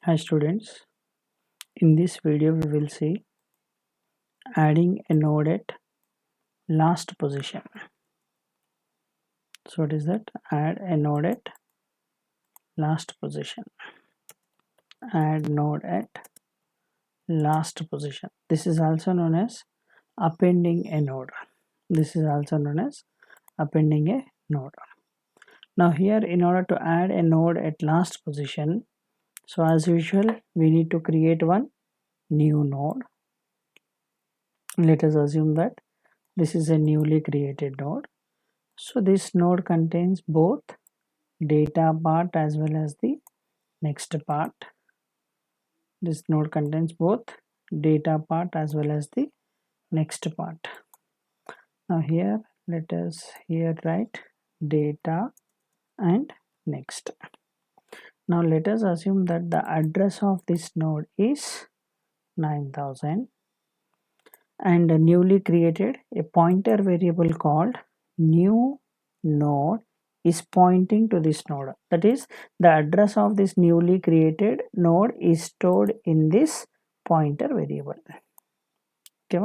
Hi students, in this video we will see adding a node at last position. So what is that? Add a node at last position. Add node at last position. This is also known as appending a node. This is also known as appending a node. Now here, in order to add a node at last position, so as usual we need to create one new node. Let us assume that this is a newly created node. So this node contains both data part as well as the next part. This node contains both data part as well as the next part. Now here let us here write data and next. Now let us assume that the address of this node is 9000 and newly created a pointer variable called new node is pointing to this node. That is, the address of this newly created node is stored in this pointer variable. Okay,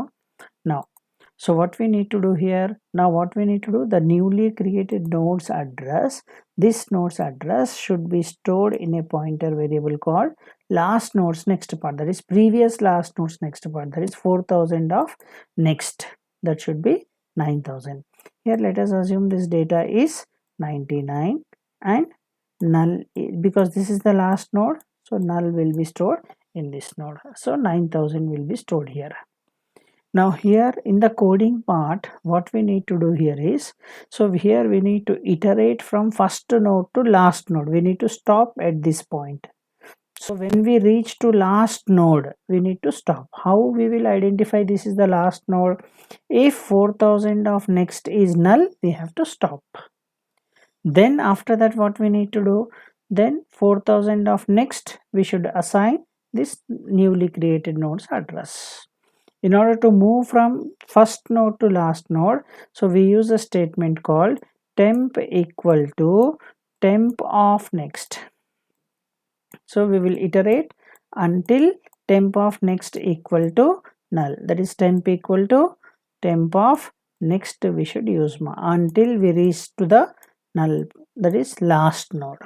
now so what we need to do here, the newly created node's address, this node's address should be stored in a pointer variable called last node's next part, that is previous last node's next part, that is 4000 of next, that should be 9000. Here let us assume this data is 99 and null, because this is the last node, so null will be stored in this node, so 9000 will be stored here. Now here in the coding part, what we need to do here is, so here we need to iterate from first node to last node. We need to stop at this point. So when we reach to last node, we need to stop. How we will identify this is the last node? If 4000 of next is null, we have to stop. Then after that, what we need to do? Then 4000 of next, we should assign this newly created node's address. In order to move from first node to last node, so we use a statement called temp equal to temp of next. So we will iterate until temp of next equal to null, that is temp equal to temp of next, we should use until we reach to the null, that is last node.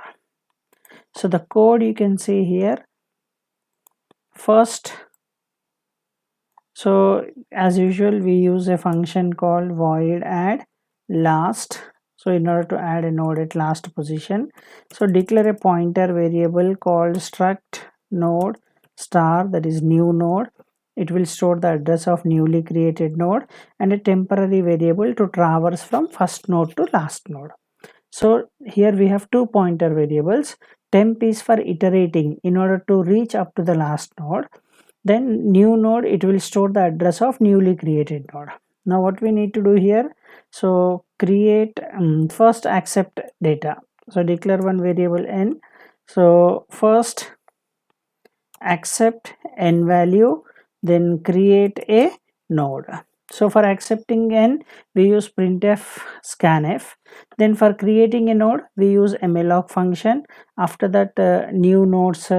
So the code you can see here. First, so as usual we use a function called void add last. So in order to add a node at last position, so declare a pointer variable called struct node star, that is new node. It will store the address of newly created node and a temporary variable to traverse from first node to last node. So here we have two pointer variables. Temp is for iterating in order to reach up to the last node. Then new node, it will store the address of newly created node. Now what we need to do here, so create first accept data. So declare one variable n. So first accept n value, then create a node. So for accepting n, we use printf scanf. Then for creating a node, we use malloc function. After that, new nodes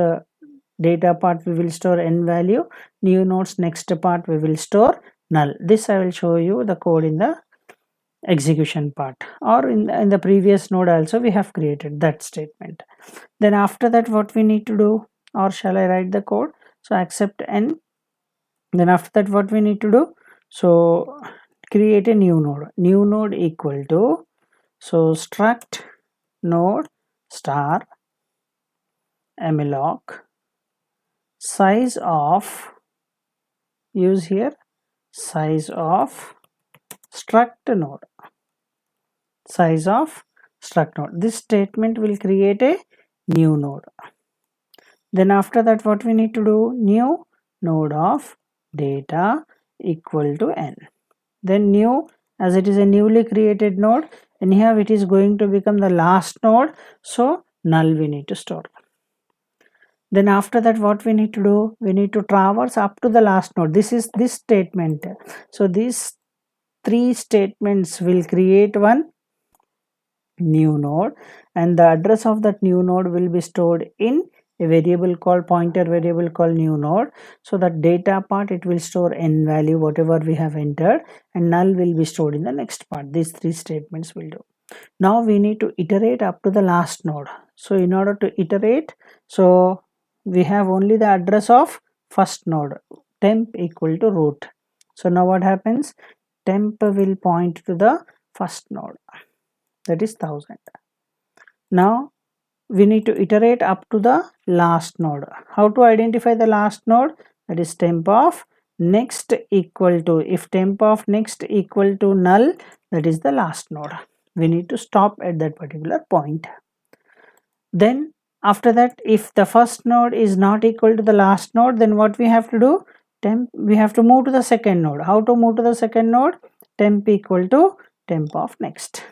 data part we will store n value, new nodes next part we will store null. This I will show you the code in the execution part, or in the previous node also we have created that statement. Then after that, what we need to do, or shall I write the code? So accept n. Then after that, what we need to do, so create a new node equal to, so struct node star malloc size of, use here size of struct node, size of struct node. This statement will create a new node. Then after that, what we need to do, new node of data equal to n. Then new, as it is a newly created node, anyhow it is going to become the last node, so null we need to store. Then after that, what we need to do, we need to traverse up to the last node. This is this statement. So these three statements will create one new node, and the address of that new node will be stored in a variable called pointer variable called new node. So that data part, it will store n value whatever we have entered, and null will be stored in the next part. These three statements will do. Now we need to iterate up to the last node. So in order to iterate, so we have only the address of first node, temp equal to root. So now what happens? Temp will point to the first node, that is 1000. Now we need to iterate up to the last node. How to identify the last node? That is temp of next equal to, if temp of next equal to null, that is the last node. We need to stop at that particular point. Then after that, if the first node is not equal to the last node, then what we have to do? Temp, we have to move to the second node. How to move to the second node? Temp equal to temp of next.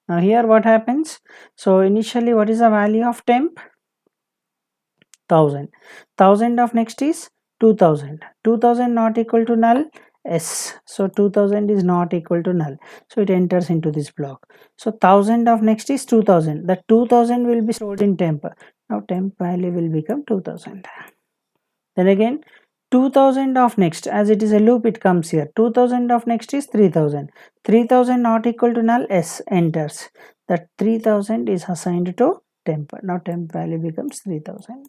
Now here what happens? So initially, what is the value of temp? 1000. 1000 of next is 2000. 2000 not equal to null, yes. So 2000 is not equal to null, so it enters into this block. So 1000 of next is 2000. The 2000 will be stored in temp. Now temp value will become 2000. Then again 2000 of next, as it is a loop, it comes here. 2000 of next is 3000. 3000 not equal to null, s, enters. That 3000 is assigned to temp. Now temp value becomes 3000.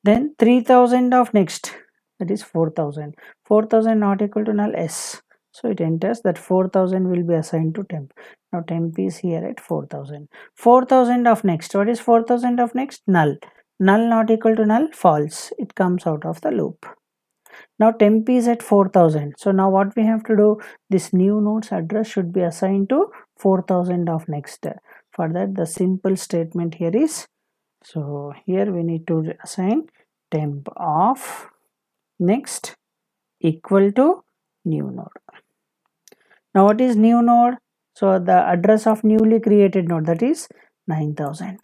Then 3000 of next, that is 4000. 4000 not equal to null, s. So it enters. That 4000 will be assigned to temp. Now temp is here at 4000. 4000 of next, what is 4000 of next? Null. Null not equal to null, false. It comes out of the loop. Now temp is at 4000. So now what we have to do? This new node's address should be assigned to 4000 of next. For that, the simple statement here is, so here we need to assign temp of next equal to new node. Now what is new node? So the address of newly created node, that is 9000.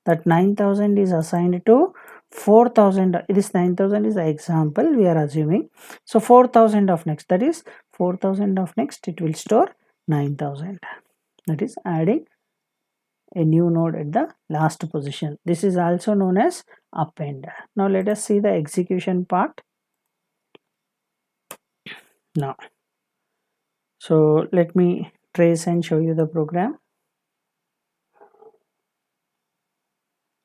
That 9000 is assigned to 4000. This 9000 is the example we are assuming. So 4000 of next, that is 4000 of next, it will store 9000. That is adding a new node at the last position. This is also known as append. Now let us see the execution part now. So let me trace and show you the program.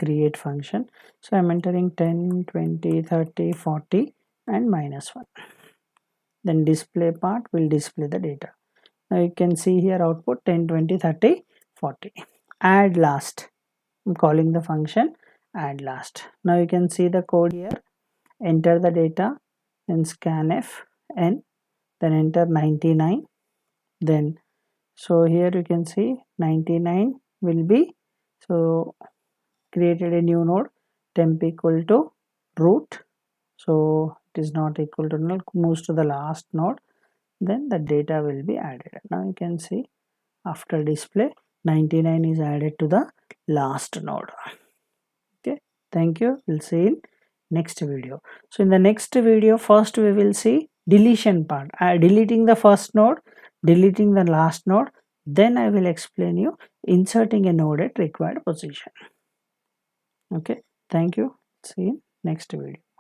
Create function. So I'm entering 10, 20, 30, 40 and -1. Then display part will display the data. Now you can see here output 10, 20, 30, 40. Add last. I'm calling the function add last. Now you can see the code here. Enter the data, then scanf n, then enter 99. Then so here you can see 99 will be, so created a new node, temp equal to root. So it is not equal to null, moves to the last node. Then the data will be added. Now you can see after display 99 is added to the last node. Okay, thank you. We'll see in next video. So in the next video, first we will see deletion part, deleting the first node, deleting the last node. Then I will explain you inserting a node at required position. Okay, thank you. See you in next video.